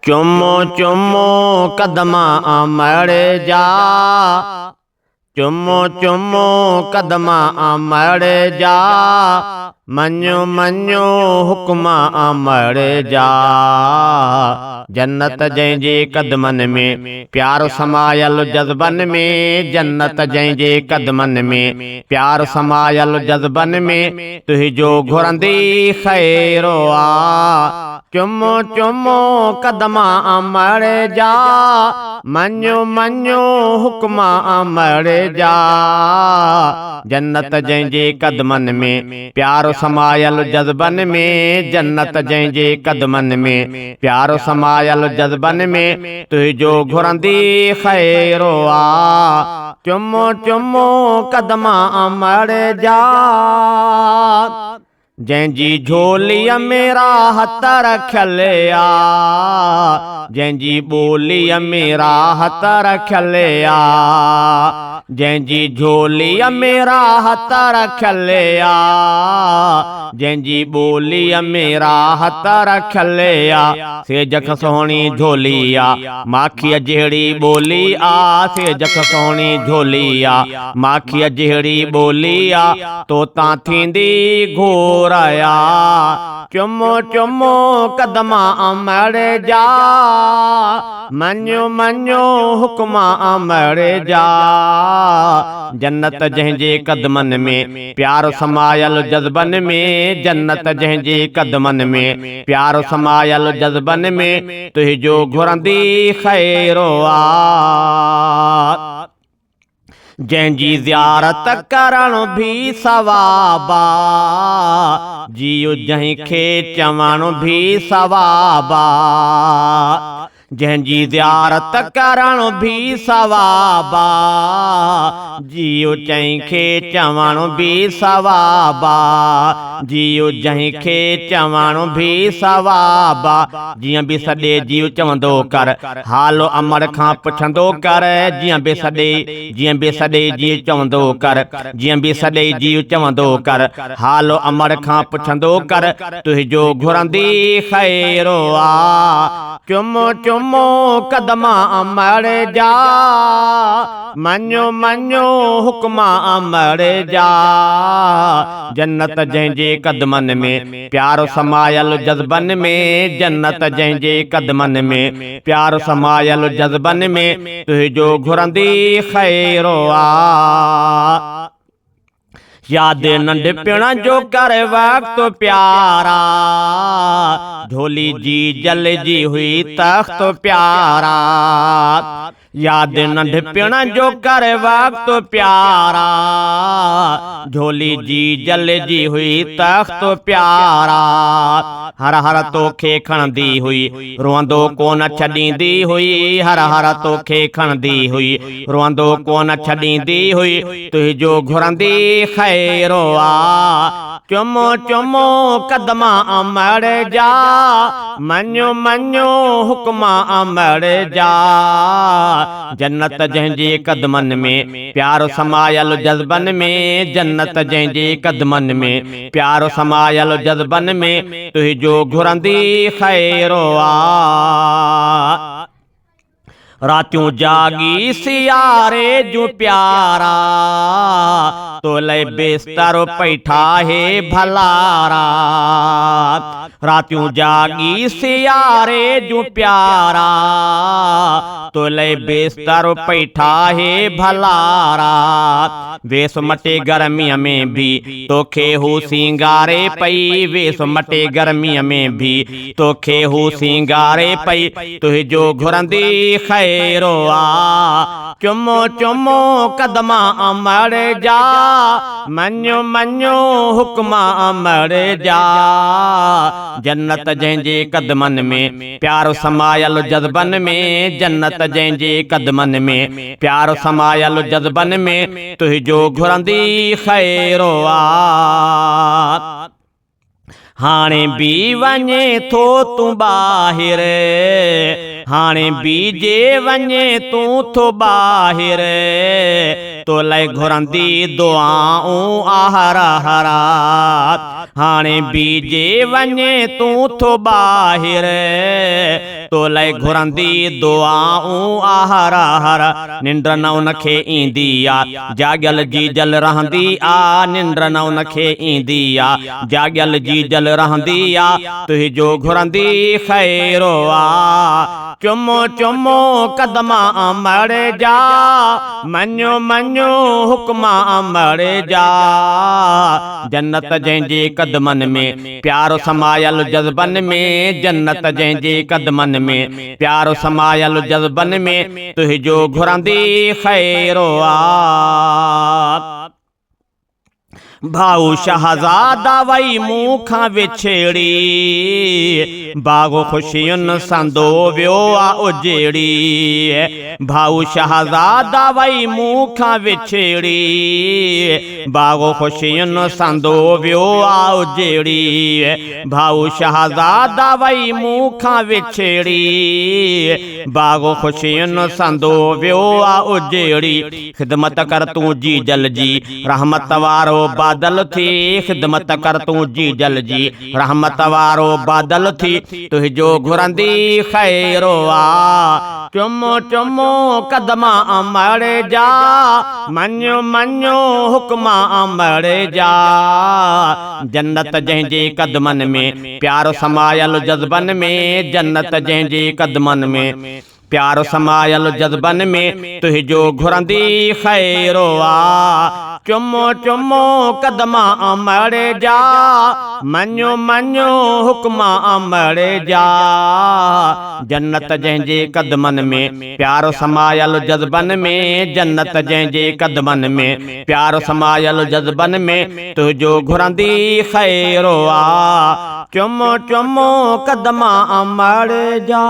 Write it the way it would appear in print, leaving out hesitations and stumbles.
चुमो चुमो कदमा अमर जा, चुमो चुमो कदमा अमर जा, मञो मञो हुक्मा अमर जा। जन्नत जंहिंजे कदमनि में प्यार समायल जज़्बनि में, जन्नत जंहिंजे कदमनि में प्यार समायल जज़्बनि में, तुंहिंजो घुरंदी ख़ैरो आ। चुमो चुमो कदमा अमर जा, मञो मञो हुक्मा अमर जा। जन्नत जंहिंजे कदमनि में प्यार समायल जज़्बनि में, जन्नत जंहिंजे कदमनि में प्यार समायल जज़्बनि में, तुंहिंजो घुरंदी ख़ैरो आ। चुमो चुमो कदमा अमर जा, जंहिंजी झोलीअ में राहत रखियल आ, जंहिंजी ॿोलीअ में राहत रखियल आ, जंहिंजी झोलीअ में राहत रखियल आ, जंहिंजी ॿोलीअ में राहत रखियल आ। सेज खां सुहिणी झोली आ, माखीअ जहिड़ी ॿोली आ, सेज खां सुहिणी झोली आ, माखीअ जहिड़ी ॿोली आ, तोतां थींदी घोर आया। चुमो चुमो कदमा अमर जा, मञो मञो हुक्मा अमर जा। जन्नत जंहिंजे कदमनि में प्यार समायल जज़्बनि में, जन्नत जंहिंजे कदमनि में प्यार समायल जज़्बनि में, तुंहिंजो घुरंदी ख़ैरो आ। जंहिंजी ज़ियारत करण भी सवाब आ, जियो जंहिंखे चवण भी सवाब आ। जंहिंजी ज़ियारत करण भी सवाब आ, जियो जंहिंखे चवण भी सवाब आ, जियो जंहिंखे चवण भी सवाब आ। जीअं बि सॾे जीव चवंदो कर, हाल अमर खां पुछंदो कर, जीअं बि सॾे जीव चवंदो कर, जीअं बि सॾे जीव चवंदो कर, हाल अमर खां पुछंदो कर, तुंहिंजो घुरंदी ख़ैरो आ। चुमो चुमो कदमा अमर जा, मञो मञो हुक्मा अमर जा। जन्नत जंहिंजे कदमनि में प्यार समायल जज़्बनि में, जन्नत जंहिंजे कदमनि में प्यार समायल जज़्बनि में, तुंहिंजो घुरंदी ख़ैरो आ। याद नंढपिण जो कर वक्त प्यारा, झोली जी जलजी हुई तख्त प्यारा। याद नंढपिण जो कर वक्त प्यारा, झोली जी जलजी हुई तख्त प्यारा। हर हर तोखे खणंदी हुई, रोअंदो कोन छॾींदी हुई, हर हर तोखे खणंदी हुई, रोअंदो कोन छॾींदी हुई, तुंहिंजो घुरंदी ख़ैरो आ। चुमो चुमो कदमा अमर जा, मञो मञो हुक्मा अमर जा। जन्नत जंहिंजे कदमनि में प्यार समायल जज़्बनि में, जन्नत जंहिंजे कदमनि में प्यार समायल जज़्बनि में, तुंहिंजो घुरंदी ख़ैरो आ। रातियूं जागी सियारे जूं प्यारा, तोले बिस्तर पई ठाहे भलारा। रातियूं जागी सियारे जूं प्यारा, तोले बिस्तर पई ठाहे भलारा। वेस मटे गर्मीअ में भी तोखे हू सिंगारे पई, वेस मटे गर्मीअ में भी तोखे हू सिंगारे पई, तुंहिंजो घुरंदी ख़ैरो आ। चुमो चुमो कदमा अमर जा, मञो मञो हुक्मा अमर जा। जन्नत जंहिंजे कदमनि में प्यार समायल जज़्बनि में, जन्नत जंहिंजे कदमनि में प्यार समायल जज़्बनि में, तुंहिंजो घुरंदी ख़ैरो आ। हाणे बि वञे थो तूं ॿाहिरि, हाणे बीजे वञे तूं थो ॿाहिरि, तोले घुरंदी दुआऊं आहरा हरा हाणे बीजे वञे तूं थो ॿाहिर तोले घुरंदी दुआऊं आहरा हरा निंड न उनखे ईंदी आ जाॻियल जी जल रहंदी आ निंड न उनखे ईंदी आ जाॻियल जी जल रहंदी आ तुंहिंजो घुरंदी ख़ैरो आ चुमो चुमो कदमा अमर जा मञो मञो हुक्मा अमर जा जन्नत जंहिंजे कदमनि में प्यारो समायल जज़्बनि में जन्नत जंहिंजे कदमनि में प्यारो समायल जज़्बनि में तुंहिंजो घुरंदी ख़ैरो आ भाऊ शहज़ादा वई मूं खां विछेड़ी बाग़ो ख़ुशियुनि संदो वियो आ उजेड़ी भाऊ शहज़ादा वई मूं खां विछेड़ी बाग़ो ख़ुशियुनि संदो वियो आ उजेड़ी भाऊ शहज़ादा वई मूं खां विछेड़ी बाग़ो ख़ुशियुनि संदो वियो आ उजेड़ी ख़िदमत कर तूं जी जल जी रहमत वारो बादल थी ख़िदमत कर तूं जी जल जी रहमत वारो बादल थी तुंहिंजो घुरंदी ख़ैरो आ चुमो चुमो कदमा अमर जा मञो मञो हुक्मा अमर जा जन्नत जंहिंजे कदमनि में प्यारो समायल जज़्बनि में जन्नत जंहिंजे कदमनि में प्यारो समायल जज़्बनि में तुंहिंजो घुरंदी ख़ैरो आ चुमो चुमो कदमा अमर जा मञो मञो हुक्मा अमर जा जन्नत जंहिंजे कदमनि में प्यारो समायल जज़्बनि में जन्नत जंहिंजे कदमनि में प्यारो समायल जज़्बनि में तुंहिंजो घुरंदी ख़ैरो आ चुमो चुमो कदमा अमर जा।